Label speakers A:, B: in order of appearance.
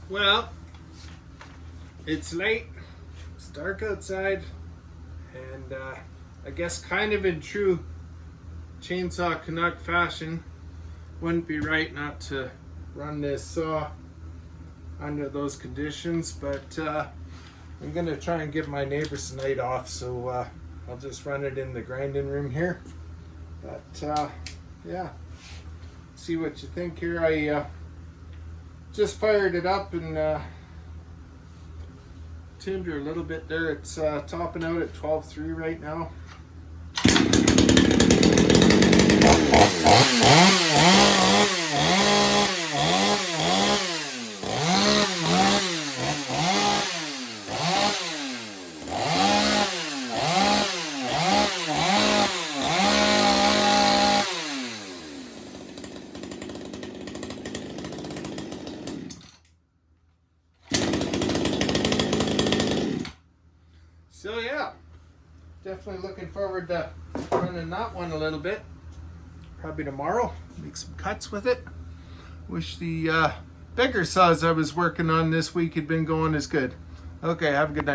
A: Well, it's late, it's dark outside, and I guess kind of in true Chainsaw Canuck fashion, wouldn't be right not to run this saw under those conditions, but I'm gonna try and give my neighbors the night off, so I'll just run it in the grinding room here. But yeah, see what you think here. I just fired it up and tuned her a little bit there. It's topping out at 12.3 right now. So yeah, definitely looking forward to running that one a little bit. Probably tomorrow, make some cuts with it. Wish the bigger saws I was working on this week had been going as good. Okay, have a good night.